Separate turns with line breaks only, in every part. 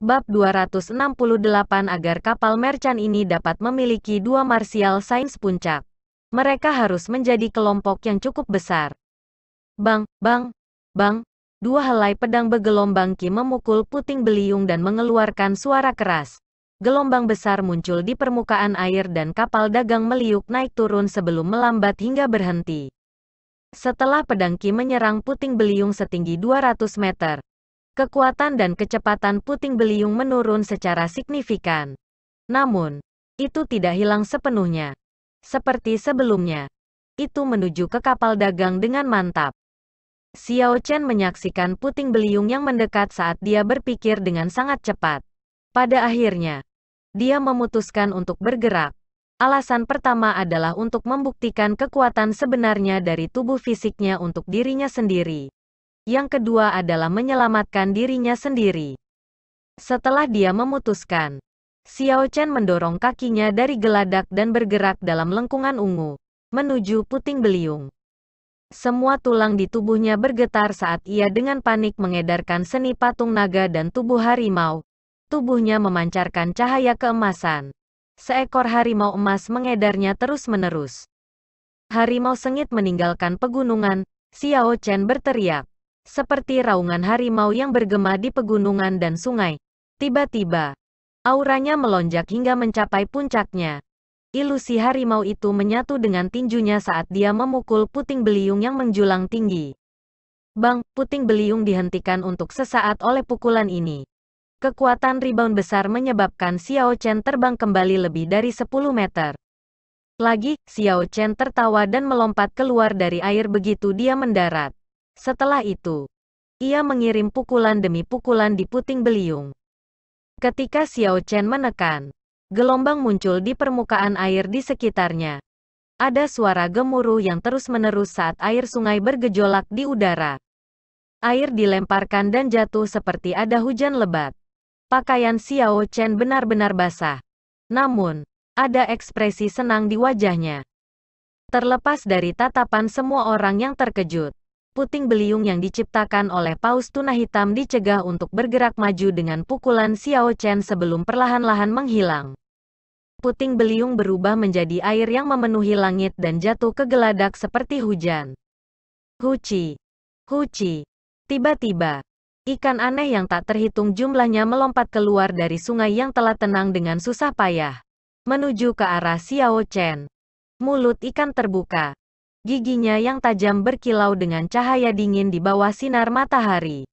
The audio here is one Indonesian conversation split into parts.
Bab 268 agar kapal mercan ini dapat memiliki dua martial sains puncak. Mereka harus menjadi kelompok yang cukup besar. Bang, bang, bang, dua helai pedang bergelombang ki memukul puting beliung dan mengeluarkan suara keras. Gelombang besar muncul di permukaan air dan kapal dagang meliuk naik turun sebelum melambat hingga berhenti. Setelah pedang ki menyerang puting beliung setinggi 200 meter, kekuatan dan kecepatan puting beliung menurun secara signifikan. Namun, itu tidak hilang sepenuhnya. Seperti sebelumnya, itu menuju ke kapal dagang dengan mantap. Xiao Chen menyaksikan puting beliung yang mendekat saat dia berpikir dengan sangat cepat. Pada akhirnya, dia memutuskan untuk bergerak. Alasan pertama adalah untuk membuktikan kekuatan sebenarnya dari tubuh fisiknya untuk dirinya sendiri. Yang kedua adalah menyelamatkan dirinya sendiri. Setelah dia memutuskan, Xiao Chen mendorong kakinya dari geladak dan bergerak dalam lengkungan ungu, menuju puting beliung. Semua tulang di tubuhnya bergetar saat ia dengan panik mengedarkan seni patung naga dan tubuh harimau. Tubuhnya memancarkan cahaya keemasan. Seekor harimau emas mengedarnya terus-menerus. Harimau sengit meninggalkan pegunungan, Xiao Chen berteriak. Seperti raungan harimau yang bergema di pegunungan dan sungai. Tiba-tiba, auranya melonjak hingga mencapai puncaknya. Ilusi harimau itu menyatu dengan tinjunya saat dia memukul puting beliung yang menjulang tinggi. Bang, puting beliung dihentikan untuk sesaat oleh pukulan ini. Kekuatan rebound besar menyebabkan Xiao Chen terbang kembali lebih dari 10 meter. Lagi, Xiao Chen tertawa dan melompat keluar dari air begitu dia mendarat. Setelah itu, ia mengirim pukulan demi pukulan di puting beliung. Ketika Xiao Chen menekan, gelombang muncul di permukaan air di sekitarnya. Ada suara gemuruh yang terus-menerus saat air sungai bergejolak di udara. Air dilemparkan dan jatuh seperti ada hujan lebat. Pakaian Xiao Chen benar-benar basah. Namun, ada ekspresi senang di wajahnya. Terlepas dari tatapan semua orang yang terkejut, puting beliung yang diciptakan oleh paus tuna hitam dicegah untuk bergerak maju dengan pukulan Xiao Chen sebelum perlahan-lahan menghilang. Puting beliung berubah menjadi air yang memenuhi langit dan jatuh ke geladak seperti hujan. Huci! Huci! Tiba-tiba, ikan aneh yang tak terhitung jumlahnya melompat keluar dari sungai yang telah tenang dengan susah payah, menuju ke arah Xiao Chen. Mulut ikan terbuka. Giginya yang tajam berkilau dengan cahaya dingin di bawah sinar matahari.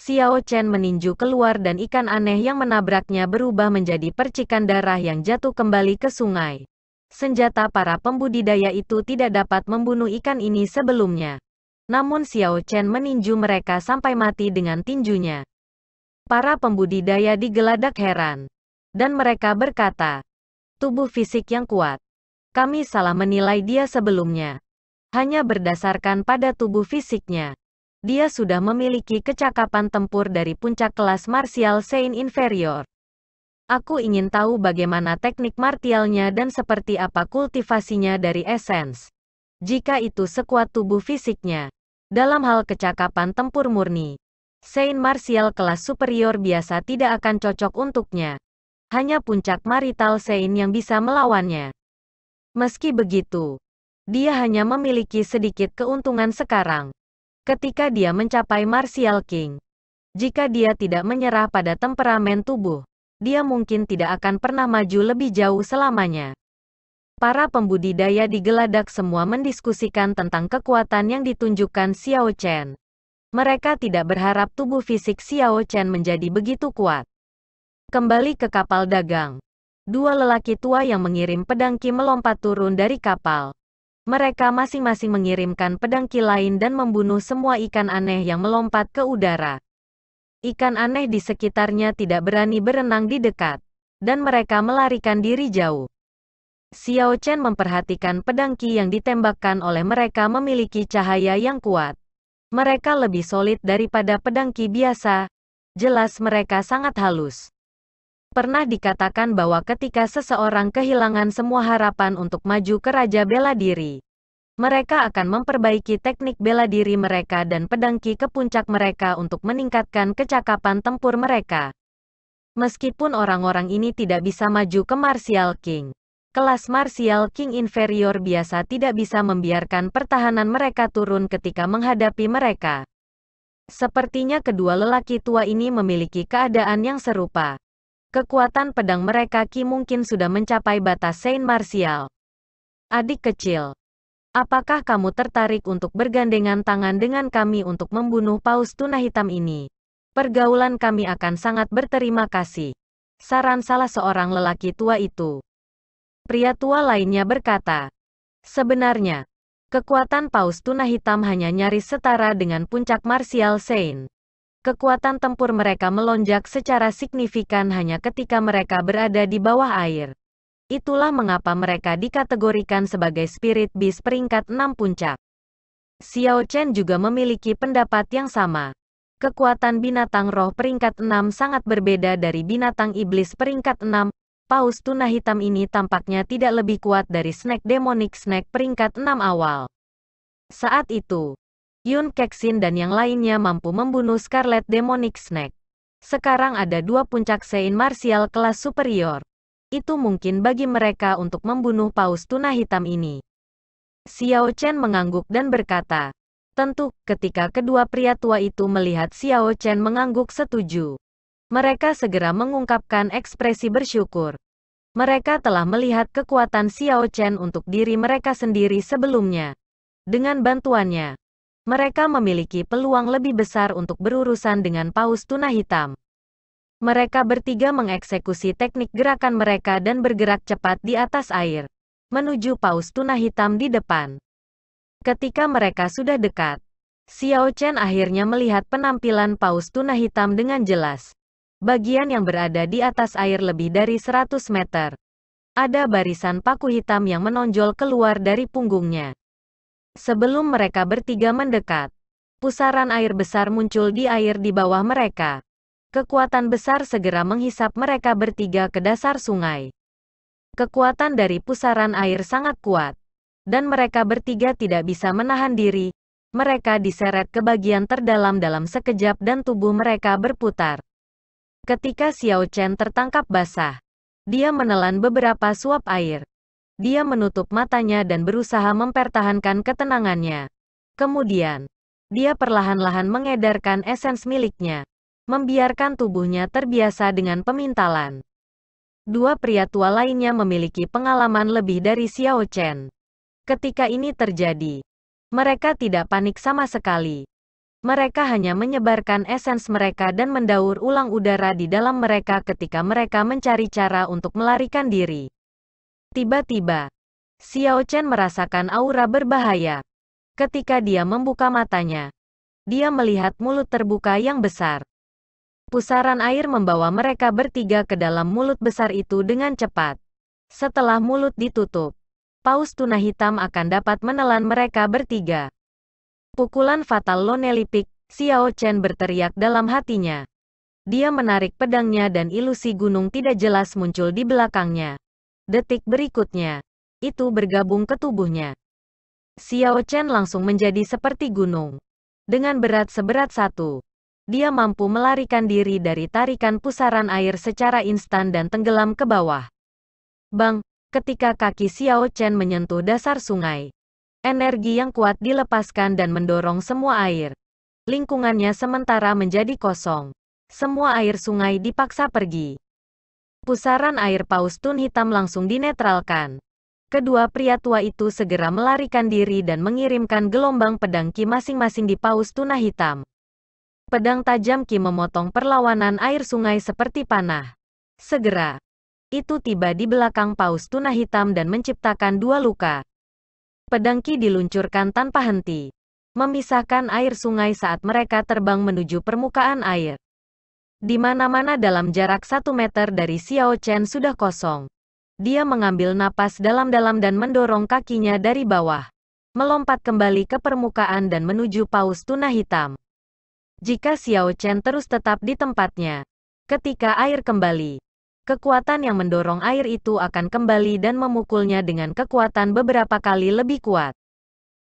Xiao Chen meninju keluar dan ikan aneh yang menabraknya berubah menjadi percikan darah yang jatuh kembali ke sungai. Senjata para pembudidaya itu tidak dapat membunuh ikan ini sebelumnya. Namun Xiao Chen meninju mereka sampai mati dengan tinjunya. Para pembudidaya digeladak heran. Dan mereka berkata, tubuh fisik yang kuat. Kami salah menilai dia sebelumnya. Hanya berdasarkan pada tubuh fisiknya. Dia sudah memiliki kecakapan tempur dari puncak kelas martial Saint inferior. Aku ingin tahu bagaimana teknik martialnya dan seperti apa kultivasinya dari Essence. Jika itu sekuat tubuh fisiknya. Dalam hal kecakapan tempur murni, Saint martial kelas superior biasa tidak akan cocok untuknya. Hanya puncak marital Saint yang bisa melawannya. Meski begitu, dia hanya memiliki sedikit keuntungan sekarang. Ketika dia mencapai Martial King, jika dia tidak menyerah pada temperamen tubuh, dia mungkin tidak akan pernah maju lebih jauh selamanya. Para pembudidaya di geladak semua mendiskusikan tentang kekuatan yang ditunjukkan Xiao Chen. Mereka tidak berharap tubuh fisik Xiao Chen menjadi begitu kuat. Kembali ke kapal dagang. Dua lelaki tua yang mengirim pedang ki melompat turun dari kapal. Mereka masing-masing mengirimkan pedang ki lain dan membunuh semua ikan aneh yang melompat ke udara. Ikan aneh di sekitarnya tidak berani berenang di dekat, dan mereka melarikan diri jauh. Xiao Chen memperhatikan pedang ki yang ditembakkan oleh mereka memiliki cahaya yang kuat. Mereka lebih solid daripada pedang ki biasa. Jelas mereka sangat halus. Pernah dikatakan bahwa ketika seseorang kehilangan semua harapan untuk maju ke Raja Bela Diri, Mereka akan memperbaiki teknik bela diri mereka dan pedang Qi ke puncak mereka untuk meningkatkan kecakapan tempur mereka. Meskipun orang-orang ini tidak bisa maju ke Martial King, kelas Martial King inferior biasa tidak bisa membiarkan pertahanan mereka turun ketika menghadapi mereka. Sepertinya kedua lelaki tua ini memiliki keadaan yang serupa. Kekuatan pedang mereka Qi mungkin sudah mencapai batas Saint Martial. Adik kecil, apakah kamu tertarik untuk bergandengan tangan dengan kami untuk membunuh Paus Tuna Hitam ini? Pergaulan kami akan sangat berterima kasih. Saran salah seorang lelaki tua itu. Pria tua lainnya berkata, sebenarnya, kekuatan Paus Tuna Hitam hanya nyaris setara dengan puncak Martial Saint. Kekuatan tempur mereka melonjak secara signifikan hanya ketika mereka berada di bawah air. Itulah mengapa mereka dikategorikan sebagai Spirit Beast peringkat 6 puncak. Xiao Chen juga memiliki pendapat yang sama. Kekuatan binatang roh peringkat 6 sangat berbeda dari binatang iblis peringkat 6. Paus Tuna Hitam ini tampaknya tidak lebih kuat dari Snake Demonic Snake peringkat 6 awal. Saat itu, Yun Kexin dan yang lainnya mampu membunuh Scarlet Demonic Snake. Sekarang ada dua puncak Saint Martial kelas superior. Itu mungkin bagi mereka untuk membunuh Paus Tuna Hitam ini. Xiao Chen mengangguk dan berkata, tentu, ketika kedua pria tua itu melihat Xiao Chen mengangguk setuju. Mereka segera mengungkapkan ekspresi bersyukur. Mereka telah melihat kekuatan Xiao Chen untuk diri mereka sendiri sebelumnya. Dengan bantuannya, mereka memiliki peluang lebih besar untuk berurusan dengan Paus Tuna Hitam. Mereka bertiga mengeksekusi teknik gerakan mereka dan bergerak cepat di atas air, menuju Paus Tuna Hitam di depan. Ketika mereka sudah dekat, Xiao Chen akhirnya melihat penampilan Paus Tuna Hitam dengan jelas. Bagian yang berada di atas air lebih dari 100 meter. Ada barisan paku hitam yang menonjol keluar dari punggungnya. Sebelum mereka bertiga mendekat, pusaran air besar muncul di air di bawah mereka. Kekuatan besar segera menghisap mereka bertiga ke dasar sungai. Kekuatan dari pusaran air sangat kuat, dan mereka bertiga tidak bisa menahan diri. Mereka diseret ke bagian terdalam dalam sekejap dan tubuh mereka berputar. Ketika Xiao Chen tertangkap basah, dia menelan beberapa suap air. Dia menutup matanya dan berusaha mempertahankan ketenangannya. Kemudian, dia perlahan-lahan mengedarkan esens miliknya, membiarkan tubuhnya terbiasa dengan pemintalan. Dua pria tua lainnya memiliki pengalaman lebih dari Xiao Chen. Ketika ini terjadi, mereka tidak panik sama sekali. Mereka hanya menyebarkan esens mereka dan mendaur ulang udara di dalam mereka ketika mereka mencari cara untuk melarikan diri. Tiba-tiba, Xiao Chen merasakan aura berbahaya. Ketika dia membuka matanya, dia melihat mulut terbuka yang besar. Pusaran air membawa mereka bertiga ke dalam mulut besar itu dengan cepat. Setelah mulut ditutup, Paus Tuna Hitam akan dapat menelan mereka bertiga. Pukulan fatal Lonelipik, Xiao Chen berteriak dalam hatinya. Dia menarik pedangnya dan ilusi gunung tidak jelas muncul di belakangnya. Detik berikutnya, itu bergabung ke tubuhnya. Xiao Chen langsung menjadi seperti gunung. Dengan berat seberat 1, dia mampu melarikan diri dari tarikan pusaran air secara instan dan tenggelam ke bawah. Bang, ketika kaki Xiao Chen menyentuh dasar sungai, energi yang kuat dilepaskan dan mendorong semua air. Lingkungannya sementara menjadi kosong. Semua air sungai dipaksa pergi. Pusaran air Paus Tun Hitam langsung dinetralkan. Kedua pria tua itu segera melarikan diri dan mengirimkan gelombang pedang Qi masing-masing di Paus Tuna Hitam. Pedang tajam Qi memotong perlawanan air sungai seperti panah. Segera, itu tiba di belakang Paus Tuna Hitam dan menciptakan 2 luka. Pedang Qi diluncurkan tanpa henti, memisahkan air sungai saat mereka terbang menuju permukaan air. Di mana-mana dalam jarak 1 meter dari Xiao Chen sudah kosong. Dia mengambil napas dalam-dalam dan mendorong kakinya dari bawah. Melompat kembali ke permukaan dan menuju Paus Tuna Hitam. Jika Xiao Chen terus tetap di tempatnya, ketika air kembali, kekuatan yang mendorong air itu akan kembali dan memukulnya dengan kekuatan beberapa kali lebih kuat.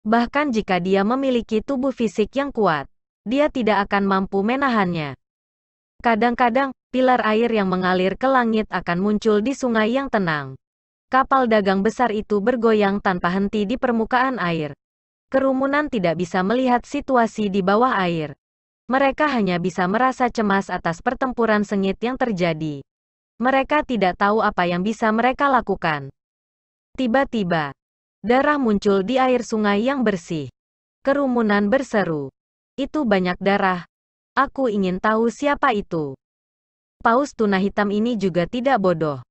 Bahkan jika dia memiliki tubuh fisik yang kuat, dia tidak akan mampu menahannya. Kadang-kadang, pilar air yang mengalir ke langit akan muncul di sungai yang tenang. Kapal dagang besar itu bergoyang tanpa henti di permukaan air. Kerumunan tidak bisa melihat situasi di bawah air. Mereka hanya bisa merasa cemas atas pertempuran sengit yang terjadi. Mereka tidak tahu apa yang bisa mereka lakukan. Tiba-tiba, darah muncul di air sungai yang bersih. Kerumunan berseru, "Itu banyak darah. Aku ingin tahu siapa itu." Paus tuna hitam ini juga tidak bodoh.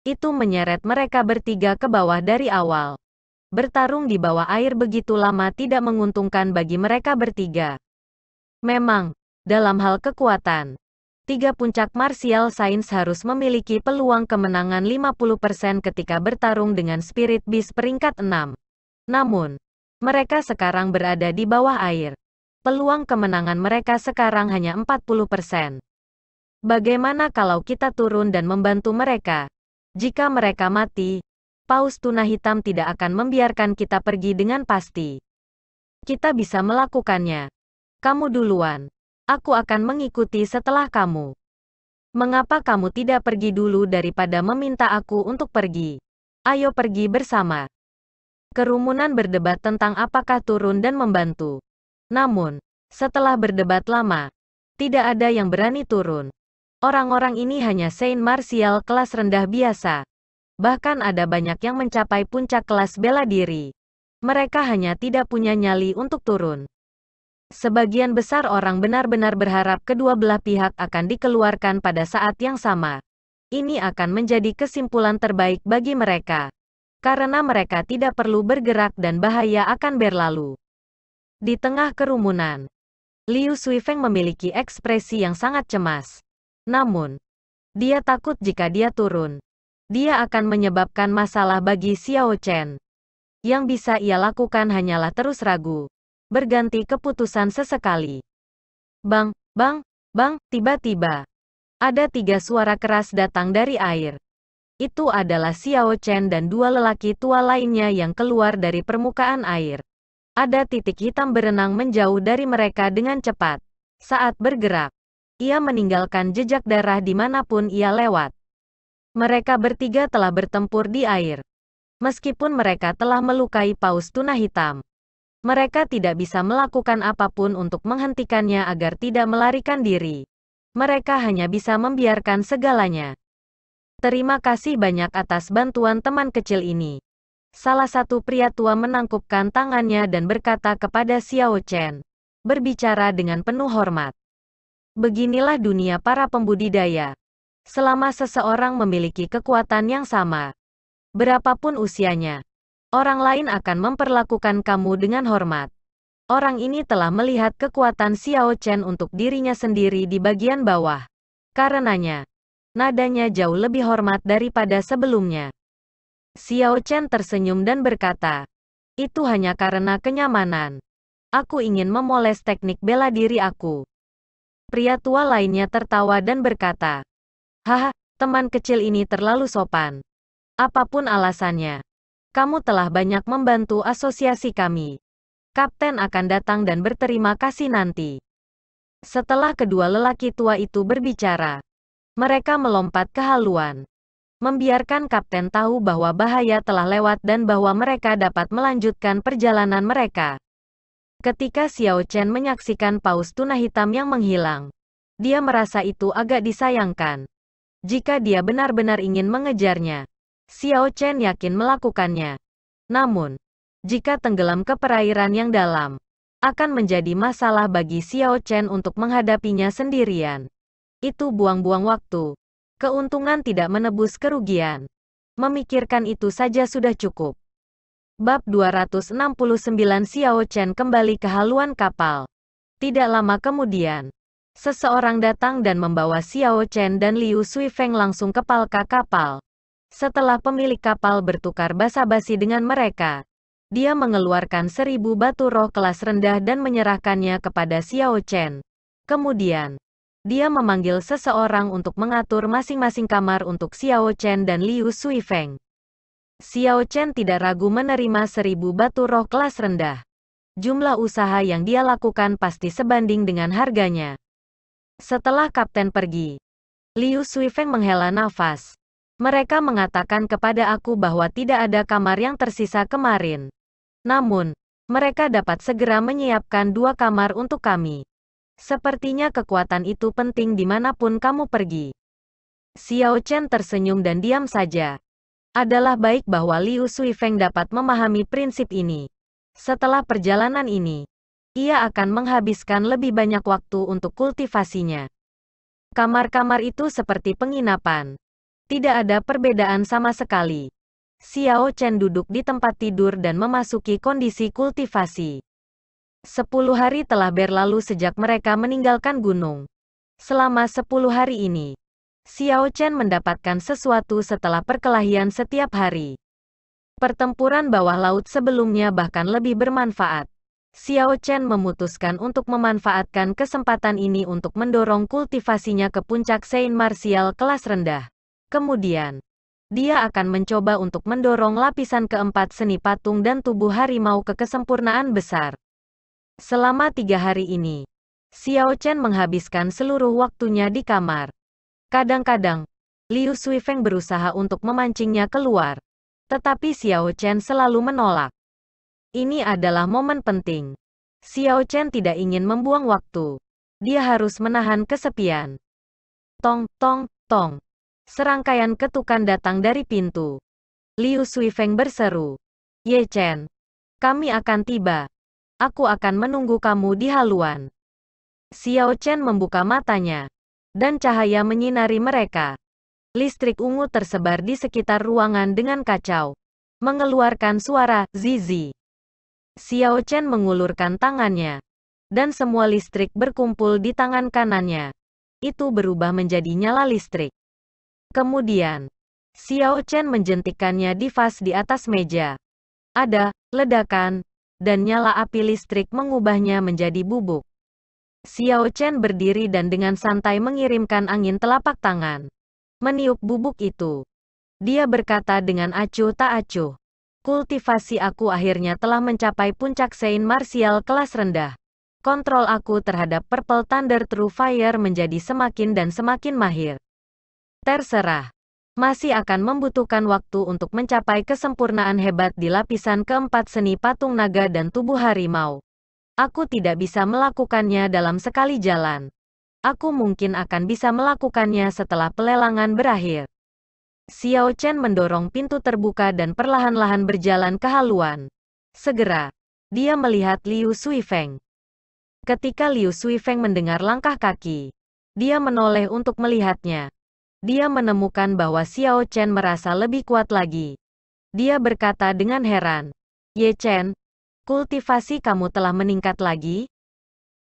Itu menyeret mereka bertiga ke bawah dari awal. Bertarung di bawah air begitu lama tidak menguntungkan bagi mereka bertiga. Memang, dalam hal kekuatan, tiga puncak martial science harus memiliki peluang kemenangan 50% ketika bertarung dengan Spirit Beast peringkat 6. Namun, mereka sekarang berada di bawah air. Peluang kemenangan mereka sekarang hanya 40%. Bagaimana kalau kita turun dan membantu mereka? Jika mereka mati, Paus tuna hitam tidak akan membiarkan kita pergi dengan pasti. Kita bisa melakukannya. Kamu duluan. Aku akan mengikuti setelah kamu. Mengapa kamu tidak pergi dulu daripada meminta aku untuk pergi? Ayo pergi bersama. Kerumunan berdebat tentang apakah turun dan membantu. Namun, setelah berdebat lama, tidak ada yang berani turun. Orang-orang ini hanya Saint Martial kelas rendah biasa. Bahkan ada banyak yang mencapai puncak kelas bela diri. Mereka hanya tidak punya nyali untuk turun. Sebagian besar orang benar-benar berharap kedua belah pihak akan dikeluarkan pada saat yang sama. Ini akan menjadi kesimpulan terbaik bagi mereka. Karena mereka tidak perlu bergerak dan bahaya akan berlalu. Di tengah kerumunan, Liu Suifeng memiliki ekspresi yang sangat cemas. Namun, dia takut jika dia turun. Dia akan menyebabkan masalah bagi Xiao Chen. Yang bisa ia lakukan hanyalah terus ragu. Berganti keputusan sesekali. Bang, bang, bang, tiba-tiba. Ada tiga suara keras datang dari air. Itu adalah Xiao Chen dan dua lelaki tua lainnya yang keluar dari permukaan air. Ada titik hitam berenang menjauh dari mereka dengan cepat. Saat bergerak, ia meninggalkan jejak darah dimanapun ia lewat. Mereka bertiga telah bertempur di air. Meskipun mereka telah melukai Paus tuna hitam, mereka tidak bisa melakukan apapun untuk menghentikannya agar tidak melarikan diri. Mereka hanya bisa membiarkan segalanya. Terima kasih banyak atas bantuan teman kecil ini. Salah satu pria tua menangkupkan tangannya dan berkata kepada Xiao Chen, berbicara dengan penuh hormat. Beginilah dunia para pembudidaya. Selama seseorang memiliki kekuatan yang sama, berapapun usianya, orang lain akan memperlakukan kamu dengan hormat. Orang ini telah melihat kekuatan Xiao Chen untuk dirinya sendiri di bagian bawah. Karenanya, nadanya jauh lebih hormat daripada sebelumnya. Xiao Chen tersenyum dan berkata, itu hanya karena kenyamanan. Aku ingin memoles teknik bela diri aku. Pria tua lainnya tertawa dan berkata, haha, teman kecil ini terlalu sopan. Apapun alasannya, kamu telah banyak membantu asosiasi kami. Kapten akan datang dan berterima kasih nanti. Setelah kedua lelaki tua itu berbicara, mereka melompat ke haluan. Membiarkan kapten tahu bahwa bahaya telah lewat dan bahwa mereka dapat melanjutkan perjalanan mereka. Ketika Xiao Chen menyaksikan Paus tuna hitam yang menghilang, dia merasa itu agak disayangkan. Jika dia benar-benar ingin mengejarnya, Xiao Chen yakin melakukannya. Namun, jika tenggelam ke perairan yang dalam, akan menjadi masalah bagi Xiao Chen untuk menghadapinya sendirian. Itu buang-buang waktu. Keuntungan tidak menebus kerugian. Memikirkan itu saja sudah cukup. Bab 269 Xiao Chen kembali ke haluan kapal. Tidak lama kemudian, seseorang datang dan membawa Xiao Chen dan Liu Suifeng langsung ke palka kapal. Setelah pemilik kapal bertukar basa-basi dengan mereka, dia mengeluarkan 1000 batu roh kelas rendah dan menyerahkannya kepada Xiao Chen. Kemudian, dia memanggil seseorang untuk mengatur masing-masing kamar untuk Xiao Chen dan Liu Suifeng. Xiao Chen tidak ragu menerima 1000 batu roh kelas rendah. Jumlah usaha yang dia lakukan pasti sebanding dengan harganya. Setelah kapten pergi, Liu Suifeng menghela nafas. Mereka mengatakan kepada aku bahwa tidak ada kamar yang tersisa kemarin. Namun, mereka dapat segera menyiapkan 2 kamar untuk kami. Sepertinya kekuatan itu penting dimanapun kamu pergi. Xiao Chen tersenyum dan diam saja. Adalah baik bahwa Liu Suifeng dapat memahami prinsip ini. Setelah perjalanan ini, ia akan menghabiskan lebih banyak waktu untuk kultivasinya. Kamar-kamar itu seperti penginapan. Tidak ada perbedaan sama sekali. Xiao Chen duduk di tempat tidur dan memasuki kondisi kultivasi. 10 hari telah berlalu sejak mereka meninggalkan gunung. Selama 10 hari ini, Xiao Chen mendapatkan sesuatu setelah perkelahian setiap hari. Pertempuran bawah laut sebelumnya bahkan lebih bermanfaat. Xiao Chen memutuskan untuk memanfaatkan kesempatan ini untuk mendorong kultivasinya ke puncak Sein marsial kelas rendah. Kemudian, dia akan mencoba untuk mendorong lapisan keempat seni patung dan tubuh harimau ke kesempurnaan besar. Selama 3 hari ini, Xiao Chen menghabiskan seluruh waktunya di kamar. Kadang-kadang, Liu Suifeng berusaha untuk memancingnya keluar. Tetapi Xiao Chen selalu menolak. Ini adalah momen penting. Xiao Chen tidak ingin membuang waktu. Dia harus menahan kesepian. Tong, tong, tong. Serangkaian ketukan datang dari pintu. Liu Suifeng berseru. Ye Chen, kami akan tiba. Aku akan menunggu kamu di haluan. Xiao Chen membuka matanya. Dan cahaya menyinari mereka. Listrik ungu tersebar di sekitar ruangan dengan kacau. Mengeluarkan suara zizi. Xiao Chen mengulurkan tangannya. Dan semua listrik berkumpul di tangan kanannya. Itu berubah menjadi nyala listrik. Kemudian, Xiao Chen menjentikkannya di vas di atas meja. Ada ledakan, dan nyala api listrik mengubahnya menjadi bubuk. Xiao Chen berdiri dan dengan santai mengirimkan angin telapak tangan. Meniup bubuk itu. Dia berkata dengan acuh tak acuh. Kultivasi aku akhirnya telah mencapai puncak Sein marsial kelas rendah. Kontrol aku terhadap Purple Thunder True Fire menjadi semakin dan semakin mahir. Terserah. Masih akan membutuhkan waktu untuk mencapai kesempurnaan hebat di lapisan keempat seni patung naga dan tubuh harimau. Aku tidak bisa melakukannya dalam sekali jalan. Aku mungkin akan bisa melakukannya setelah pelelangan berakhir. Xiao Chen mendorong pintu terbuka dan perlahan-lahan berjalan ke haluan. Segera, dia melihat Liu Suifeng. Ketika Liu Suifeng mendengar langkah kaki, dia menoleh untuk melihatnya. Dia menemukan bahwa Xiao Chen merasa lebih kuat lagi. Dia berkata dengan heran, Ye Chen, kultivasi kamu telah meningkat lagi?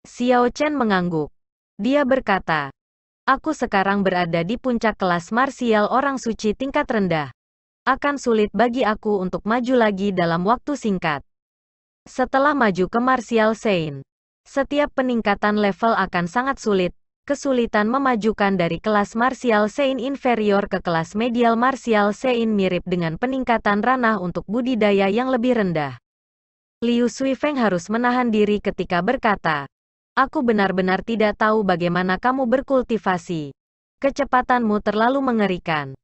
Xiao Chen mengangguk. Dia berkata, aku sekarang berada di puncak kelas marsial orang suci tingkat rendah. Akan sulit bagi aku untuk maju lagi dalam waktu singkat. Setelah maju ke martial Sein, setiap peningkatan level akan sangat sulit. Kesulitan memajukan dari kelas martial Sein inferior ke kelas medial martial Sein mirip dengan peningkatan ranah untuk budidaya yang lebih rendah. Liu Suifeng harus menahan diri ketika berkata, aku benar-benar tidak tahu bagaimana kamu berkultivasi. Kecepatanmu terlalu mengerikan.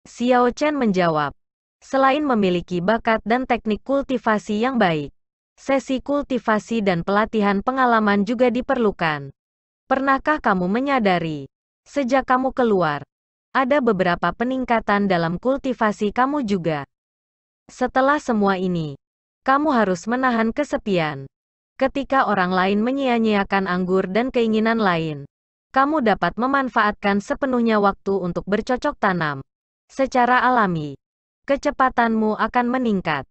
Xiao Chen menjawab, selain memiliki bakat dan teknik kultivasi yang baik, sesi kultivasi dan pelatihan pengalaman juga diperlukan. Pernahkah kamu menyadari, sejak kamu keluar, ada beberapa peningkatan dalam kultivasi kamu juga? Setelah semua ini, kamu harus menahan kesepian. Ketika orang lain menyia-nyiakan anggur dan keinginan lain, kamu dapat memanfaatkan sepenuhnya waktu untuk bercocok tanam. Secara alami, kecepatanmu akan meningkat.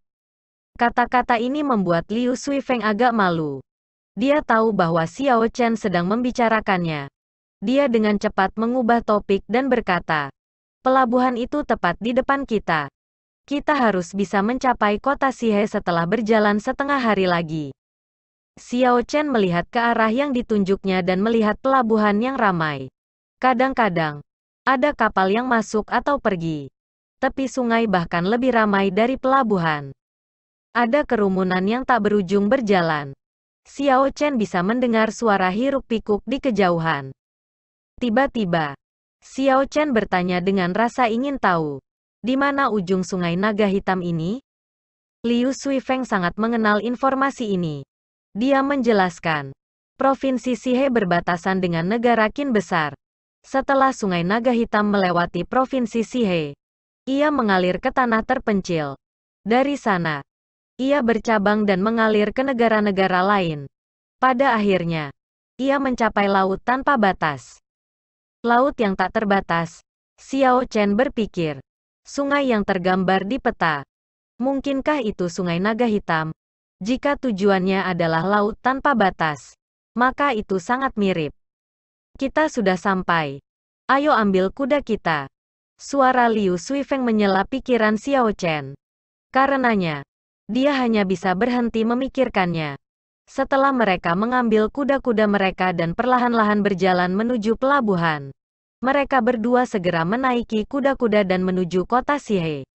Kata-kata ini membuat Liu Suifeng agak malu. Dia tahu bahwa Xiao Chen sedang membicarakannya. Dia dengan cepat mengubah topik dan berkata, pelabuhan itu tepat di depan kita. Kita harus bisa mencapai kota Sihe setelah berjalan setengah hari lagi. Xiao Chen melihat ke arah yang ditunjuknya dan melihat pelabuhan yang ramai. Kadang-kadang, ada kapal yang masuk atau pergi. Tepi sungai bahkan lebih ramai dari pelabuhan. Ada kerumunan yang tak berujung berjalan. Xiao Chen bisa mendengar suara hiruk-pikuk di kejauhan. Tiba-tiba, Xiao Chen bertanya dengan rasa ingin tahu. Di mana ujung sungai naga hitam ini? Liu Suifeng sangat mengenal informasi ini. Dia menjelaskan. Provinsi Sihe berbatasan dengan negara Qin besar. Setelah sungai naga hitam melewati provinsi Sihe, ia mengalir ke tanah terpencil. Dari sana, ia bercabang dan mengalir ke negara-negara lain. Pada akhirnya, ia mencapai laut tanpa batas. Laut yang tak terbatas, Xiao Chen berpikir. Sungai yang tergambar di peta. Mungkinkah itu sungai naga hitam? Jika tujuannya adalah laut tanpa batas, maka itu sangat mirip. Kita sudah sampai. Ayo ambil kuda kita. Suara Liu Suifeng menyela pikiran Xiao Chen. Karenanya, dia hanya bisa berhenti memikirkannya. Setelah mereka mengambil kuda-kuda mereka dan perlahan-lahan berjalan menuju pelabuhan, mereka berdua segera menaiki kuda-kuda dan menuju kota Sihe.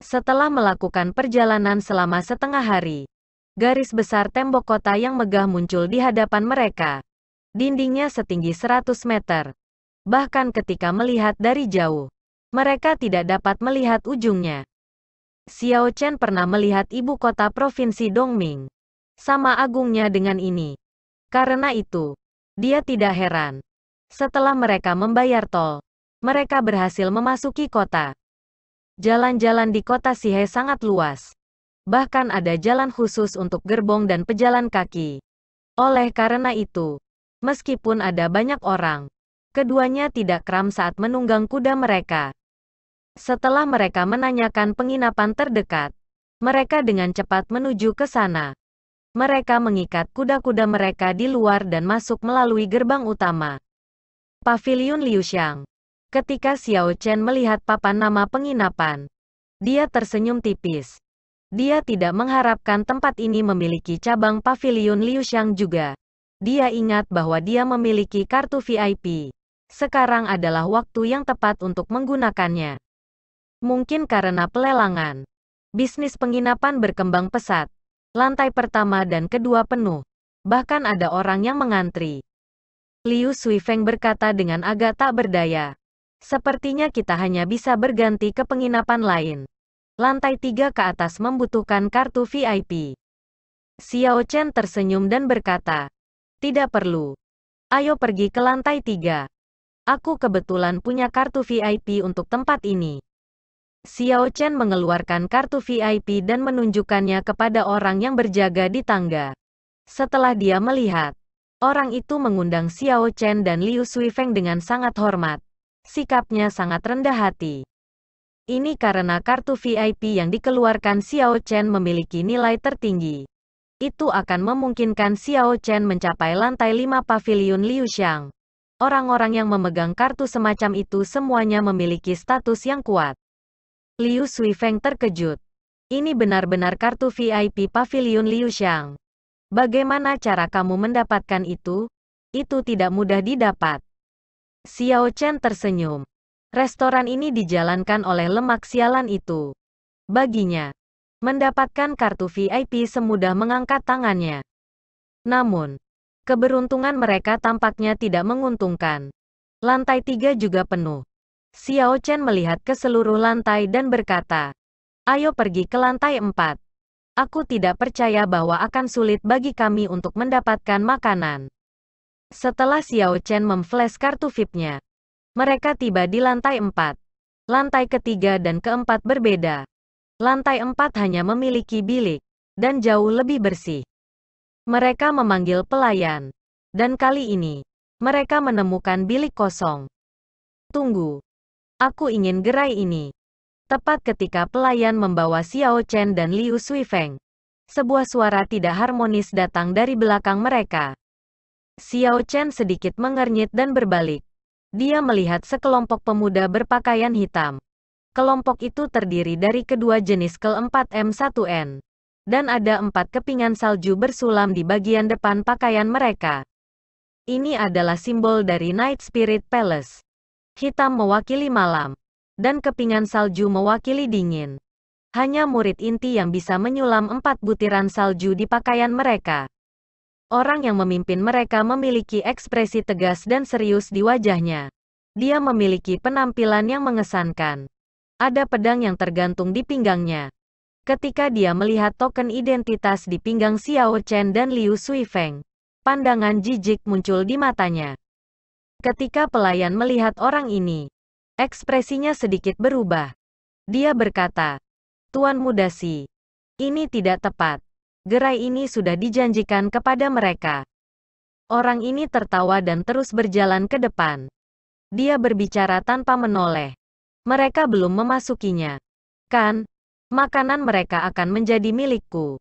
Setelah melakukan perjalanan selama setengah hari, garis besar tembok kota yang megah muncul di hadapan mereka. Dindingnya setinggi 100 meter. Bahkan ketika melihat dari jauh, mereka tidak dapat melihat ujungnya. Xiao Chen pernah melihat ibu kota provinsi Dongming. Sama agungnya dengan ini. Karena itu, dia tidak heran. Setelah mereka membayar tol, mereka berhasil memasuki kota. Jalan-jalan di kota Sihe sangat luas. Bahkan ada jalan khusus untuk gerbong dan pejalan kaki. Oleh karena itu, meskipun ada banyak orang, keduanya tidak kram saat menunggang kuda mereka. Setelah mereka menanyakan penginapan terdekat, mereka dengan cepat menuju ke sana. Mereka mengikat kuda-kuda mereka di luar dan masuk melalui gerbang utama. Paviliun Liuxiang. Ketika Xiao Chen melihat papan nama penginapan, dia tersenyum tipis. Dia tidak mengharapkan tempat ini memiliki cabang Paviliun Liuxiang juga. Dia ingat bahwa dia memiliki kartu VIP. Sekarang adalah waktu yang tepat untuk menggunakannya. Mungkin karena pelelangan, bisnis penginapan berkembang pesat. Lantai pertama dan kedua penuh. Bahkan ada orang yang mengantri. Liu Suifeng berkata dengan agak tak berdaya. Sepertinya kita hanya bisa berganti ke penginapan lain. Lantai 3 ke atas membutuhkan kartu VIP. Xiao Chen tersenyum dan berkata, tidak perlu. Ayo pergi ke lantai 3. Aku kebetulan punya kartu VIP untuk tempat ini. Xiao Chen mengeluarkan kartu VIP dan menunjukkannya kepada orang yang berjaga di tangga. Setelah dia melihat, orang itu mengundang Xiao Chen dan Liu Suifeng dengan sangat hormat. Sikapnya sangat rendah hati. Ini karena kartu VIP yang dikeluarkan Xiao Chen memiliki nilai tertinggi. Itu akan memungkinkan Xiao Chen mencapai lantai 5 Paviliun Liuxiang. Orang-orang yang memegang kartu semacam itu semuanya memiliki status yang kuat. Liu Suifeng terkejut. Ini benar-benar kartu VIP Paviliun Liuxiang. Bagaimana cara kamu mendapatkan itu? Itu tidak mudah didapat. Xiao Chen tersenyum. Restoran ini dijalankan oleh lemak sialan itu. Baginya, mendapatkan kartu VIP semudah mengangkat tangannya. Namun, keberuntungan mereka tampaknya tidak menguntungkan. Lantai 3 juga penuh. Xiao Chen melihat ke seluruh lantai dan berkata, ayo pergi ke lantai 4. Aku tidak percaya bahwa akan sulit bagi kami untuk mendapatkan makanan. Setelah Xiao Chen memflash kartu VIP-nya, mereka tiba di lantai 4. Lantai ketiga dan keempat berbeda. Lantai 4 hanya memiliki bilik, dan jauh lebih bersih. Mereka memanggil pelayan. Dan kali ini, mereka menemukan bilik kosong. Tunggu. Aku ingin gerai ini. Tepat ketika pelayan membawa Xiao Chen dan Liu Suifeng, sebuah suara tidak harmonis datang dari belakang mereka. Xiao Chen sedikit mengernyit dan berbalik. Dia melihat sekelompok pemuda berpakaian hitam. Kelompok itu terdiri dari kedua jenis Ke-4M1N. Dan ada 4 kepingan salju bersulam di bagian depan pakaian mereka. Ini adalah simbol dari Night Spirit Palace. Hitam mewakili malam, dan kepingan salju mewakili dingin. Hanya murid inti yang bisa menyulam 4 butiran salju di pakaian mereka. Orang yang memimpin mereka memiliki ekspresi tegas dan serius di wajahnya. Dia memiliki penampilan yang mengesankan. Ada pedang yang tergantung di pinggangnya. Ketika dia melihat token identitas di pinggang Xiao Chen dan Liu Suifeng, pandangan jijik muncul di matanya. Ketika pelayan melihat orang ini, ekspresinya sedikit berubah. Dia berkata, "Tuan Muda Si, ini tidak tepat. Gerai ini sudah dijanjikan kepada mereka." Orang ini tertawa dan terus berjalan ke depan. Dia berbicara tanpa menoleh. Mereka belum memasukinya. Kan? Makanan mereka akan menjadi milikku.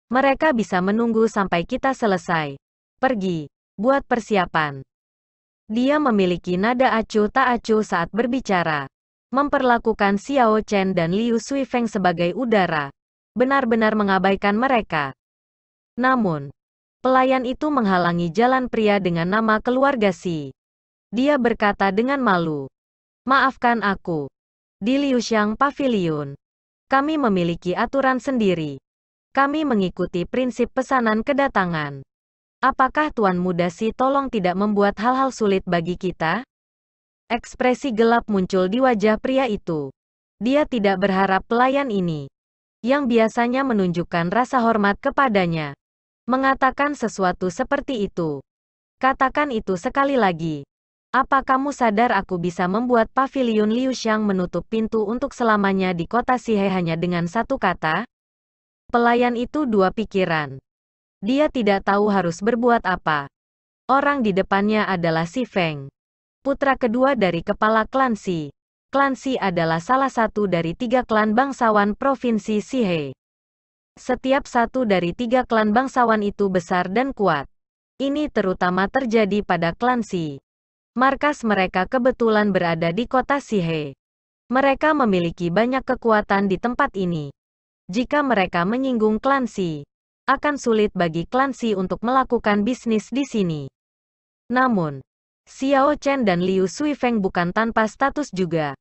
Mereka bisa menunggu sampai kita selesai. Pergi, buat persiapan. Dia memiliki nada acuh tak acuh saat berbicara. Memperlakukan Xiao Chen dan Liu Suifeng sebagai udara. Benar-benar mengabaikan mereka. Namun, pelayan itu menghalangi jalan pria dengan nama keluarga Si. Dia berkata dengan malu, "Maafkan aku. Di Liuxiang Pavilion, kami memiliki aturan sendiri. Kami mengikuti prinsip pesanan kedatangan. Apakah Tuan Muda Si tolong tidak membuat hal-hal sulit bagi kita?" Ekspresi gelap muncul di wajah pria itu. Dia tidak berharap pelayan ini, yang biasanya menunjukkan rasa hormat kepadanya, mengatakan sesuatu seperti itu. "Katakan itu sekali lagi. Apa kamu sadar aku bisa membuat pavilion Liuxiang menutup pintu untuk selamanya di kota Sihe hanya dengan satu kata?" Pelayan itu dua pikiran. Dia tidak tahu harus berbuat apa. Orang di depannya adalah Si Feng, putra kedua dari kepala klan Si. Klan Si adalah salah satu dari 3 klan bangsawan Provinsi Sihe. Setiap satu dari 3 klan bangsawan itu besar dan kuat. Ini terutama terjadi pada klan Si. Markas mereka kebetulan berada di kota Sihe. Mereka memiliki banyak kekuatan di tempat ini. Jika mereka menyinggung klan Si, akan sulit bagi klan Si untuk melakukan bisnis di sini. Namun, Xiao Chen dan Liu Suifeng bukan tanpa status juga.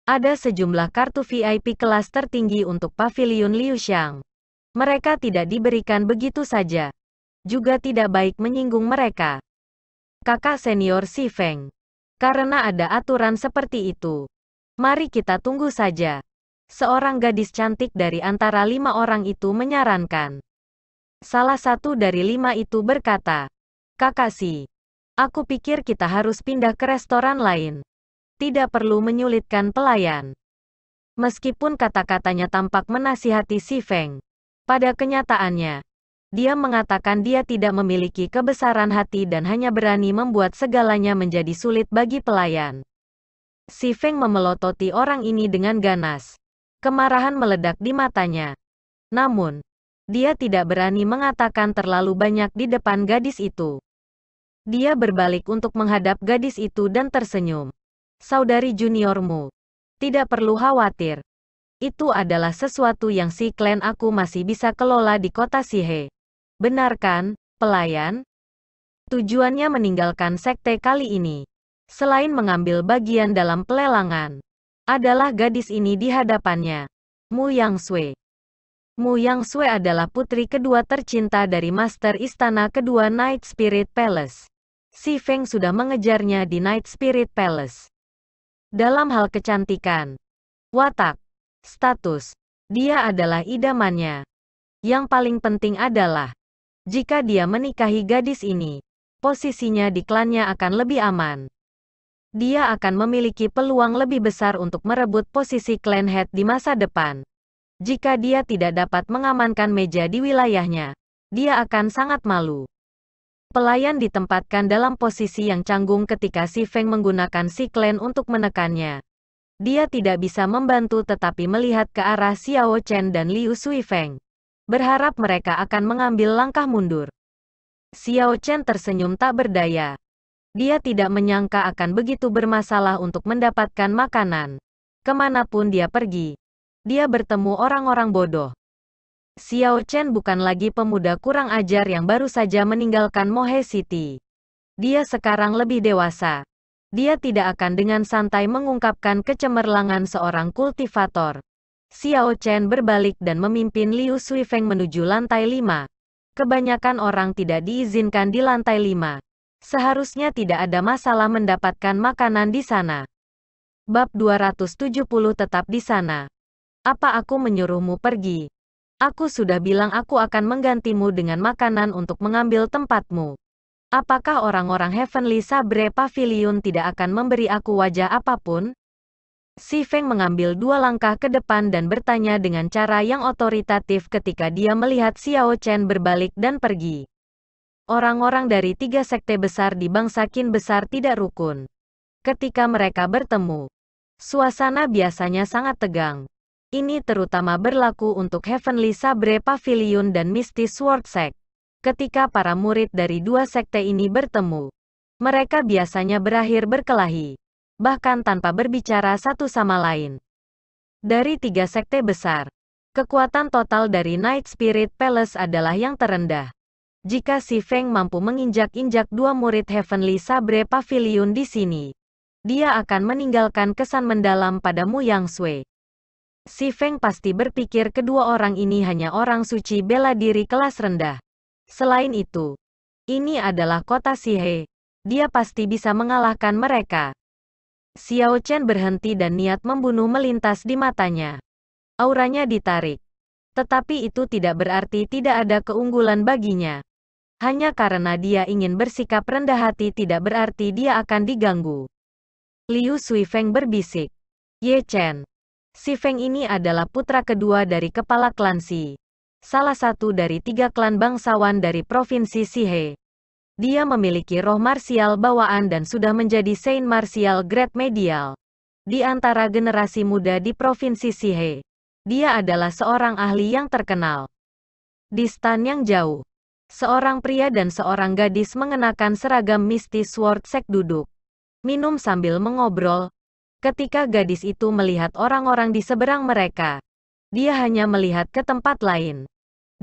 Ada sejumlah kartu VIP kelas tertinggi untuk pavilion Liuxiang. Mereka tidak diberikan begitu saja. Juga tidak baik menyinggung mereka. Kakak senior Si Feng. Karena ada aturan seperti itu, mari kita tunggu saja. Seorang gadis cantik dari antara 5 orang itu menyarankan. Salah satu dari 5 itu berkata, "Kakak Si, aku pikir kita harus pindah ke restoran lain. Tidak perlu menyulitkan pelayan." Meskipun kata-katanya tampak menasihati Si Feng, pada kenyataannya, dia mengatakan dia tidak memiliki kebesaran hati dan hanya berani membuat segalanya menjadi sulit bagi pelayan. Si Feng memelototi orang ini dengan ganas. Kemarahan meledak di matanya. Namun, dia tidak berani mengatakan terlalu banyak di depan gadis itu. Dia berbalik untuk menghadap gadis itu dan tersenyum. "Saudari juniormu, tidak perlu khawatir. Itu adalah sesuatu yang si klan aku masih bisa kelola di kota Sihe. Benar kan, pelayan?" Tujuannya meninggalkan sekte kali ini, selain mengambil bagian dalam pelelangan, adalah gadis ini di hadapannya, Mu Yangsui. Mu Yangsui adalah putri kedua tercinta dari Master Istana kedua Night Spirit Palace. Si Feng sudah mengejarnya di Night Spirit Palace. Dalam hal kecantikan, watak, status, dia adalah idamannya. Yang paling penting adalah, jika dia menikahi gadis ini, posisinya di klannya akan lebih aman. Dia akan memiliki peluang lebih besar untuk merebut posisi clan head di masa depan. Jika dia tidak dapat mengamankan meja di wilayahnya, dia akan sangat malu. Pelayan ditempatkan dalam posisi yang canggung ketika Si Feng menggunakan si klan untuk menekannya. Dia tidak bisa membantu tetapi melihat ke arah Xiao Chen dan Liu Suifeng, berharap mereka akan mengambil langkah mundur. Xiao Chen tersenyum tak berdaya. Dia tidak menyangka akan begitu bermasalah untuk mendapatkan makanan. Kemanapun dia pergi, dia bertemu orang-orang bodoh. Xiao Chen bukan lagi pemuda kurang ajar yang baru saja meninggalkan Mohe City. Dia sekarang lebih dewasa. Dia tidak akan dengan santai mengungkapkan kecemerlangan seorang kultivator. Xiao Chen berbalik dan memimpin Liu Suifeng menuju lantai 5. Kebanyakan orang tidak diizinkan di lantai 5. Seharusnya tidak ada masalah mendapatkan makanan di sana. Bab 270 tetap di sana. Apa aku menyuruhmu pergi? Aku sudah bilang aku akan menggantimu dengan makanan untuk mengambil tempatmu. Apakah orang-orang Heavenly Sabre Pavilion tidak akan memberi aku wajah apapun? Si Feng mengambil 2 langkah ke depan dan bertanya dengan cara yang otoritatif ketika dia melihat Xiao Chen berbalik dan pergi. Orang-orang dari 3 sekte besar di bangsa Qin besar tidak rukun. Ketika mereka bertemu, suasana biasanya sangat tegang. Ini terutama berlaku untuk Heavenly Sabre Pavilion dan Misty Sword Sect. Ketika para murid dari 2 sekte ini bertemu, mereka biasanya berakhir berkelahi, bahkan tanpa berbicara satu sama lain. Dari 3 sekte besar, kekuatan total dari Night Spirit Palace adalah yang terendah. Jika Si Feng mampu menginjak-injak 2 murid Heavenly Sabre Pavilion di sini, dia akan meninggalkan kesan mendalam pada Mu Yang Sui. Si Feng pasti berpikir kedua orang ini hanya orang suci bela diri kelas rendah. Selain itu, ini adalah kota Sihe. Dia pasti bisa mengalahkan mereka. Xiao Chen berhenti dan niat membunuh melintas di matanya. Auranya ditarik. Tetapi itu tidak berarti tidak ada keunggulan baginya. Hanya karena dia ingin bersikap rendah hati tidak berarti dia akan diganggu. Liu Suifeng berbisik. Ye Chen. Si Feng ini adalah putra kedua dari kepala klan Si. Salah satu dari 3 klan bangsawan dari provinsi Sihe. Dia memiliki roh marsial bawaan dan sudah menjadi Saint Martial Grade Medial. Di antara generasi muda di Provinsi Sihe, dia adalah seorang ahli yang terkenal. Di stan yang jauh, seorang pria dan seorang gadis mengenakan seragam Misty Sword Sect duduk, minum sambil mengobrol. Ketika gadis itu melihat orang-orang di seberang mereka, dia hanya melihat ke tempat lain.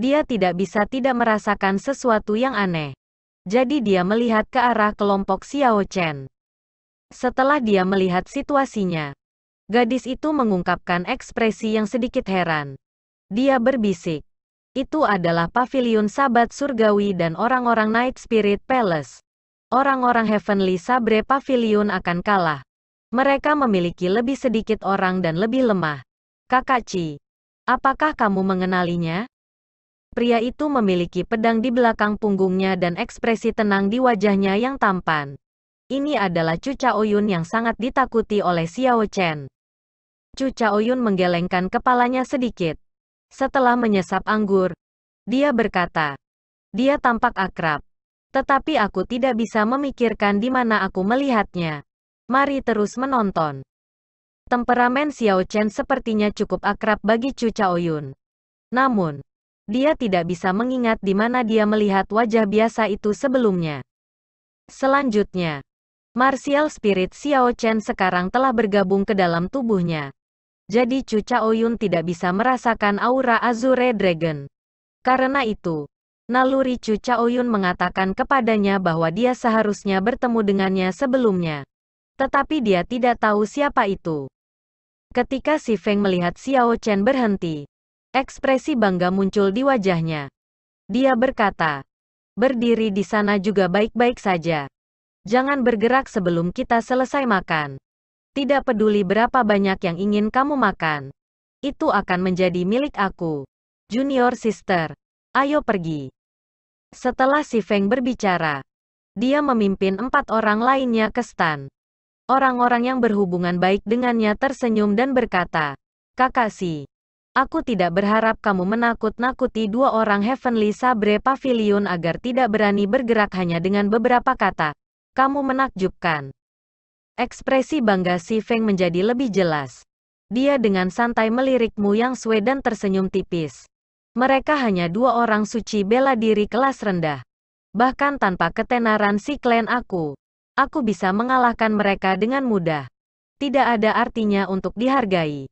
Dia tidak bisa tidak merasakan sesuatu yang aneh. Jadi dia melihat ke arah kelompok Xiao Chen. Setelah dia melihat situasinya, gadis itu mengungkapkan ekspresi yang sedikit heran. Dia berbisik, itu adalah pavilion Sabat Surgawi dan orang-orang Night Spirit Palace. Orang-orang Heavenly Sabre Pavilion akan kalah. Mereka memiliki lebih sedikit orang dan lebih lemah. Kakak Ci, apakah kamu mengenalinya? Pria itu memiliki pedang di belakang punggungnya dan ekspresi tenang di wajahnya yang tampan. Ini adalah Chu Chaoyun yang sangat ditakuti oleh Xiao Chen. Chu Chaoyun menggelengkan kepalanya sedikit. Setelah menyesap anggur, dia berkata, dia tampak akrab. Tetapi aku tidak bisa memikirkan di mana aku melihatnya. Mari terus menonton. Temperamen Xiao Chen sepertinya cukup akrab bagi Chu Chaoyun. Namun, dia tidak bisa mengingat di mana dia melihat wajah biasa itu sebelumnya. Selanjutnya, Martial Spirit Xiao Chen sekarang telah bergabung ke dalam tubuhnya. Jadi Chu Chaoyun tidak bisa merasakan aura Azure Dragon. Karena itu, naluri Chu Chaoyun mengatakan kepadanya bahwa dia seharusnya bertemu dengannya sebelumnya. Tetapi dia tidak tahu siapa itu. Ketika Si Feng melihat Xiao Chen berhenti, ekspresi bangga muncul di wajahnya. Dia berkata, berdiri di sana juga baik-baik saja. Jangan bergerak sebelum kita selesai makan. Tidak peduli berapa banyak yang ingin kamu makan. Itu akan menjadi milik aku. Junior sister, ayo pergi. Setelah Si Feng berbicara, dia memimpin 4 orang lainnya ke stan. Orang-orang yang berhubungan baik dengannya tersenyum dan berkata, Kakak Si, aku tidak berharap kamu menakut-nakuti 2 orang Heavenly Sabre Pavilion agar tidak berani bergerak hanya dengan beberapa kata. Kamu menakjubkan. Ekspresi bangga Si Feng menjadi lebih jelas. Dia dengan santai melirik Mu Yang Sui dan tersenyum tipis. Mereka hanya 2 orang suci bela diri kelas rendah. Bahkan tanpa ketenaran si klan aku bisa mengalahkan mereka dengan mudah. Tidak ada artinya untuk dihargai.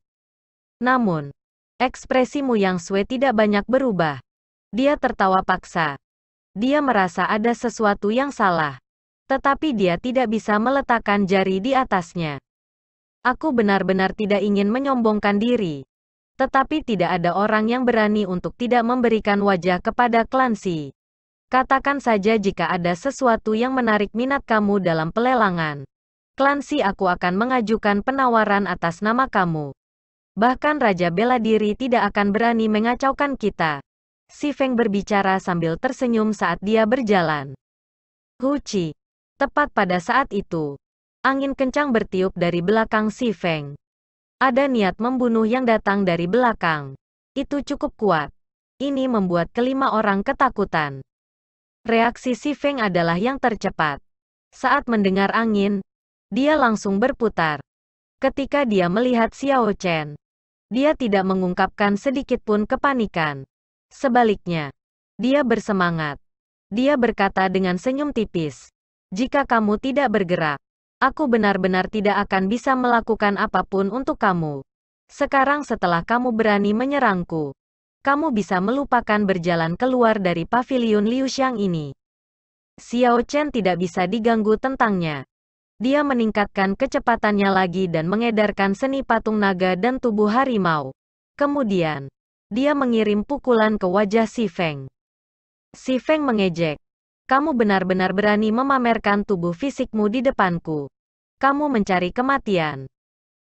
Namun, ekspresi Mu Yang Sui tidak banyak berubah. Dia tertawa paksa. Dia merasa ada sesuatu yang salah. Tetapi dia tidak bisa meletakkan jari di atasnya. Aku benar-benar tidak ingin menyombongkan diri. Tetapi tidak ada orang yang berani untuk tidak memberikan wajah kepada Clancy. Katakan saja jika ada sesuatu yang menarik minat kamu dalam pelelangan. Clancy, aku akan mengajukan penawaran atas nama kamu. Bahkan Raja Bela Diri tidak akan berani mengacaukan kita. Si Feng berbicara sambil tersenyum saat dia berjalan. Huci. Tepat pada saat itu, angin kencang bertiup dari belakang si Feng. Ada niat membunuh yang datang dari belakang. Itu cukup kuat. Ini membuat kelima orang ketakutan. Reaksi si Feng adalah yang tercepat. Saat mendengar angin, dia langsung berputar. Ketika dia melihat Xiao Chen, dia tidak mengungkapkan sedikit pun kepanikan. Sebaliknya, dia bersemangat. Dia berkata dengan senyum tipis, "Jika kamu tidak bergerak, aku benar-benar tidak akan bisa melakukan apapun untuk kamu. Sekarang setelah kamu berani menyerangku, kamu bisa melupakan berjalan keluar dari paviliun Liu Xiang ini." Xiao Chen tidak bisa diganggu tentangnya. Dia meningkatkan kecepatannya lagi dan mengedarkan seni patung naga dan tubuh harimau. Kemudian, dia mengirim pukulan ke wajah si Feng. Si Feng mengejek. "Kamu benar-benar berani memamerkan tubuh fisikmu di depanku. Kamu mencari kematian."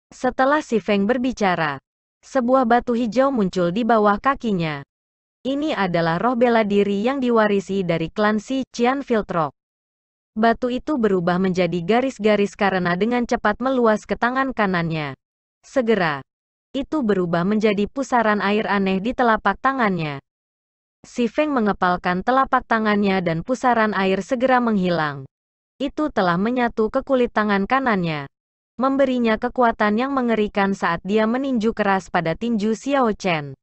Setelah si Feng berbicara, sebuah batu hijau muncul di bawah kakinya. Ini adalah roh bela diri yang diwarisi dari klan Si Qian Filtrok. Batu itu berubah menjadi garis-garis karena dengan cepat meluas ke tangan kanannya. Segera, itu berubah menjadi pusaran air aneh di telapak tangannya. Si Feng mengepalkan telapak tangannya dan pusaran air segera menghilang. Itu telah menyatu ke kulit tangan kanannya, memberinya kekuatan yang mengerikan saat dia meninju keras pada tinju Xiao Chen.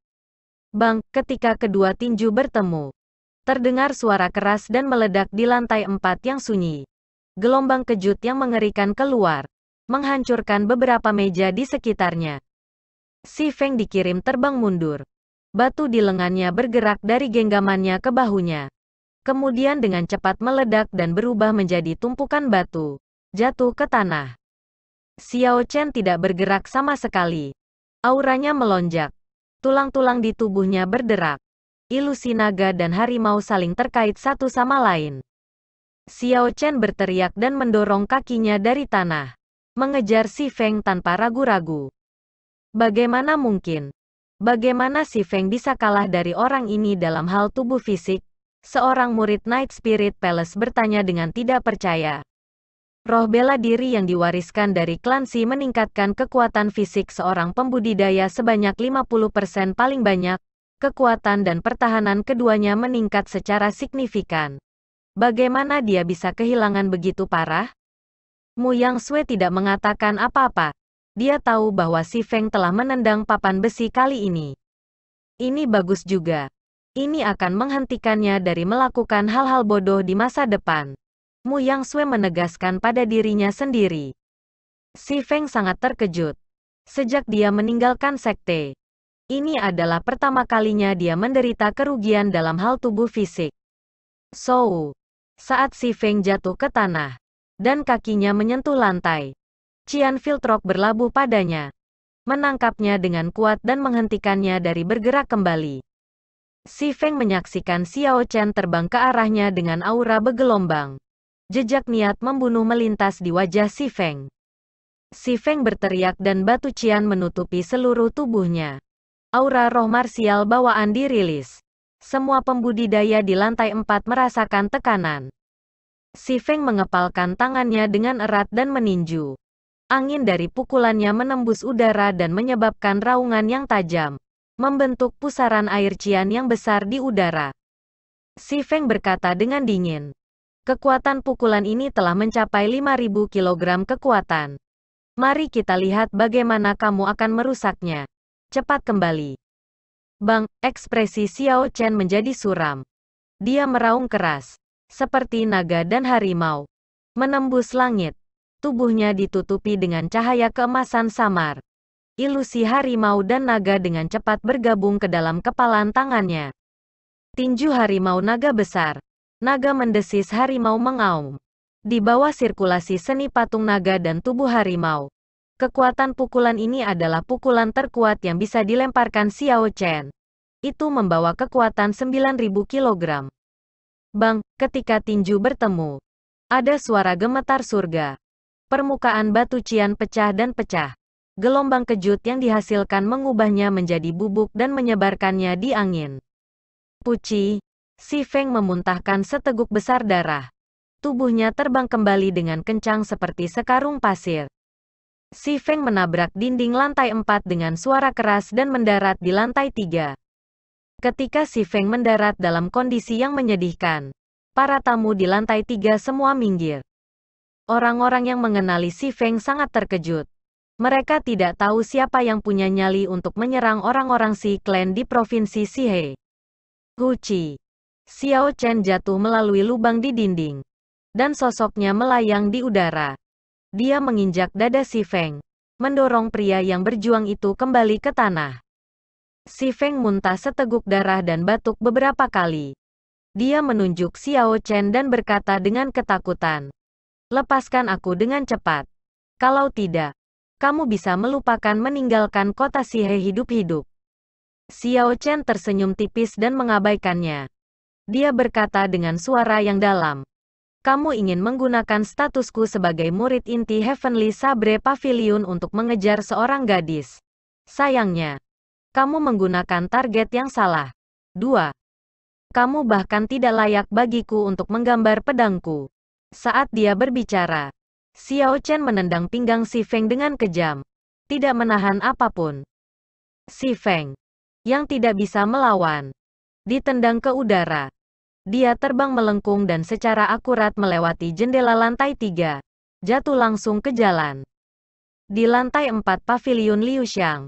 Bang, ketika kedua tinju bertemu, terdengar suara keras dan meledak di lantai 4 yang sunyi. Gelombang kejut yang mengerikan keluar, menghancurkan beberapa meja di sekitarnya. Si Feng dikirim terbang mundur. Batu di lengannya bergerak dari genggamannya ke bahunya. Kemudian dengan cepat meledak dan berubah menjadi tumpukan batu, jatuh ke tanah. Xiao Chen tidak bergerak sama sekali. Auranya melonjak. Tulang-tulang di tubuhnya berderak. Ilusi naga dan harimau saling terkait satu sama lain. Xiao Chen berteriak dan mendorong kakinya dari tanah, mengejar si Feng tanpa ragu-ragu. Bagaimana mungkin? Bagaimana si Feng bisa kalah dari orang ini dalam hal tubuh fisik? Seorang murid Night Spirit Palace bertanya dengan tidak percaya. Roh bela diri yang diwariskan dari klan Si meningkatkan kekuatan fisik seorang pembudidaya sebanyak 50% paling banyak. Kekuatan dan pertahanan keduanya meningkat secara signifikan. Bagaimana dia bisa kehilangan begitu parah? Mu Yang Sui tidak mengatakan apa-apa. Dia tahu bahwa si Feng telah menendang papan besi kali ini. Ini bagus juga. Ini akan menghentikannya dari melakukan hal-hal bodoh di masa depan. Mu Yang Sui menegaskan pada dirinya sendiri. Si Feng sangat terkejut. Sejak dia meninggalkan sekte, ini adalah pertama kalinya dia menderita kerugian dalam hal tubuh fisik. Saat si Feng jatuh ke tanah, dan kakinya menyentuh lantai, Qian Filtrok berlabuh padanya, menangkapnya dengan kuat dan menghentikannya dari bergerak kembali. Si Feng menyaksikan Xiao Chen terbang ke arahnya dengan aura bergelombang. Jejak niat membunuh melintas di wajah si Feng. Si Feng berteriak dan batu Qian menutupi seluruh tubuhnya. Aura roh marsial bawaan dirilis. Semua pembudidaya di lantai 4 merasakan tekanan. Si Feng mengepalkan tangannya dengan erat dan meninju. Angin dari pukulannya menembus udara dan menyebabkan raungan yang tajam, membentuk pusaran air Qian yang besar di udara. Si Feng berkata dengan dingin, "Kekuatan pukulan ini telah mencapai 5.000 kg kekuatan. Mari kita lihat bagaimana kamu akan merusaknya. Cepat kembali." Bang, ekspresi Xiao Chen menjadi suram. Dia meraung keras, seperti naga dan harimau, menembus langit. Tubuhnya ditutupi dengan cahaya keemasan samar. Ilusi harimau dan naga dengan cepat bergabung ke dalam kepalan tangannya. Tinju harimau naga besar. Naga mendesis, harimau mengaum. Di bawah sirkulasi seni patung naga dan tubuh harimau, Kekuatan pukulan ini adalah pukulan terkuat yang bisa dilemparkan Xiao Chen. Itu membawa kekuatan 9.000 kilogram. Bang, ketika tinju bertemu, ada suara gemetar surga. Permukaan batu cian pecah dan pecah. Gelombang kejut yang dihasilkan mengubahnya menjadi bubuk dan menyebarkannya di angin. Puci, Si Feng memuntahkan seteguk besar darah. Tubuhnya terbang kembali dengan kencang seperti sekarung pasir. Si Feng menabrak dinding lantai 4 dengan suara keras dan mendarat di lantai 3. Ketika Si Feng mendarat dalam kondisi yang menyedihkan, para tamu di lantai 3 semua minggir. Orang-orang yang mengenali Si Feng sangat terkejut. Mereka tidak tahu siapa yang punya nyali untuk menyerang orang-orang Si Clan di provinsi Sihe. Guci. Xiao Chen jatuh melalui lubang di dinding, dan sosoknya melayang di udara. Dia menginjak dada Si Feng, mendorong pria yang berjuang itu kembali ke tanah. Si Feng muntah seteguk darah dan batuk beberapa kali. Dia menunjuk Xiao Chen dan berkata dengan ketakutan, "Lepaskan aku dengan cepat. Kalau tidak, kamu bisa melupakan meninggalkan kota Sihe hidup-hidup." Xiao Chen tersenyum tipis dan mengabaikannya. Dia berkata dengan suara yang dalam, "Kamu ingin menggunakan statusku sebagai murid inti Heavenly Sabre Pavilion untuk mengejar seorang gadis. Sayangnya, kamu menggunakan target yang salah. 2. Kamu bahkan tidak layak bagiku untuk menggambar pedangku." Saat dia berbicara, Xiao Chen menendang pinggang Si Feng dengan kejam, tidak menahan apapun. Si Feng, yang tidak bisa melawan, ditendang ke udara. Dia terbang melengkung dan secara akurat melewati jendela lantai 3, jatuh langsung ke jalan. Di lantai 4 pavilion Liu Xiang,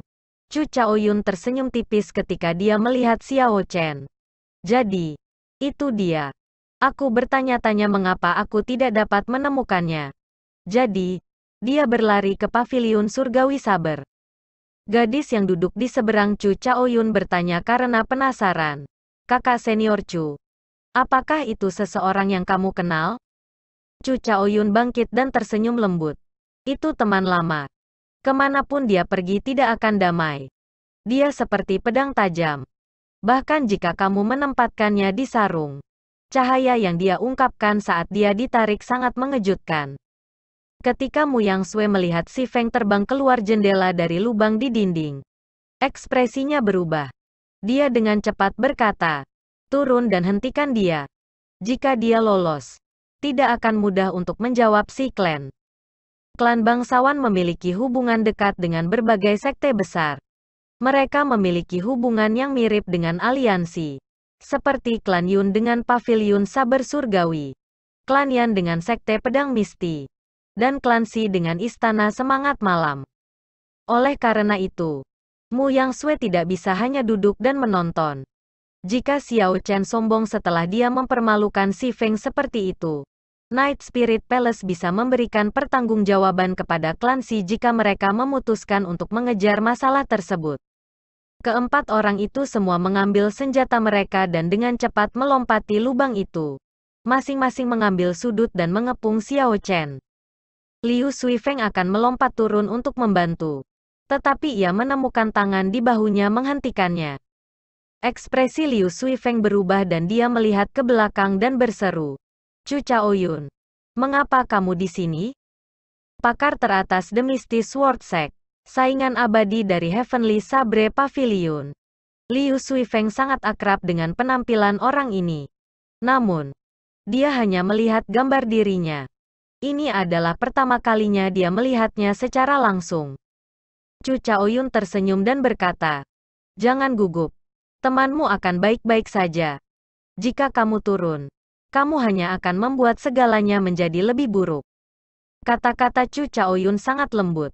Chu Chaoyun tersenyum tipis ketika dia melihat Xiao Chen. "Jadi, itu dia. Aku bertanya-tanya mengapa aku tidak dapat menemukannya." Jadi, dia berlari ke pavilion surgawi saber. Gadis yang duduk di seberang Chu Chaoyun bertanya karena penasaran. "Kakak senior Chu, apakah itu seseorang yang kamu kenal?" Chu Chaoyun bangkit dan tersenyum lembut. "Itu teman lama. Kemanapun dia pergi tidak akan damai. Dia seperti pedang tajam. Bahkan jika kamu menempatkannya di sarung." Cahaya yang dia ungkapkan saat dia ditarik sangat mengejutkan. Ketika Mu Yang Sui melihat Si Feng terbang keluar jendela dari lubang di dinding, ekspresinya berubah. Dia dengan cepat berkata, "Turun dan hentikan dia. Jika dia lolos, tidak akan mudah untuk menjawab Si Clan." Klan bangsawan memiliki hubungan dekat dengan berbagai sekte besar. Mereka memiliki hubungan yang mirip dengan aliansi, seperti Klan Yun dengan Pavilion Saber Surgawi, Klan Yan dengan Sekte Pedang Misti, dan Klan Si dengan Istana Semangat Malam. Oleh karena itu, Mu Yang Sui tidak bisa hanya duduk dan menonton. Jika Xiao Chen sombong setelah dia mempermalukan Si Feng seperti itu, Night Spirit Palace bisa memberikan pertanggungjawaban kepada Klan Si jika mereka memutuskan untuk mengejar masalah tersebut. Keempat orang itu semua mengambil senjata mereka dan dengan cepat melompati lubang itu. Masing-masing mengambil sudut dan mengepung Xiao Chen. Liu Suifeng akan melompat turun untuk membantu. Tetapi ia menemukan tangan di bahunya menghentikannya. Ekspresi Liu Suifeng berubah dan dia melihat ke belakang dan berseru, "Chu Chaoyun, mengapa kamu di sini?" Pakar teratas The Misty Sword Sect, saingan abadi dari Heavenly Sabre Pavilion. Liu Suifeng sangat akrab dengan penampilan orang ini. Namun, dia hanya melihat gambar dirinya. Ini adalah pertama kalinya dia melihatnya secara langsung. Chu Chaoyun tersenyum dan berkata, "Jangan gugup. Temanmu akan baik-baik saja. Jika kamu turun, kamu hanya akan membuat segalanya menjadi lebih buruk." Kata-kata Chu Chaoyun sangat lembut.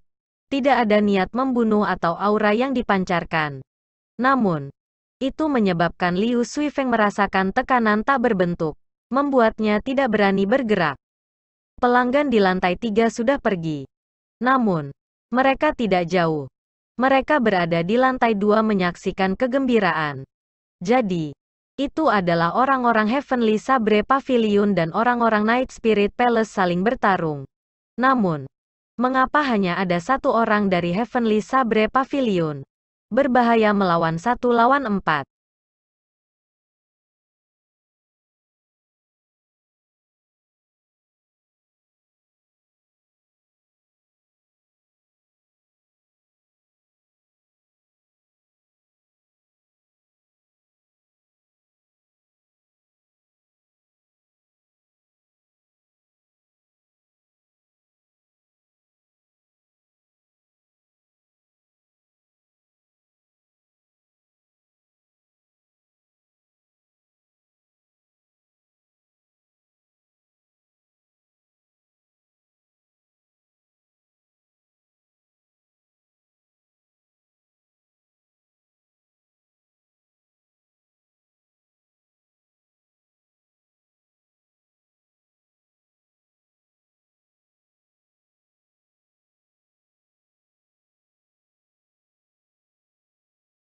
Tidak ada niat membunuh atau aura yang dipancarkan. Namun, itu menyebabkan Liu Suifeng merasakan tekanan tak berbentuk, membuatnya tidak berani bergerak. Pelanggan di lantai 3 sudah pergi. Namun, mereka tidak jauh. Mereka berada di lantai 2 menyaksikan kegembiraan. Jadi, itu adalah orang-orang Heavenly Sabre Pavilion dan orang-orang Night Spirit Palace saling bertarung. Namun, Mengapa hanya ada satu orang dari Heavenly Sabre Pavilion? Berbahaya melawan 1 lawan 4.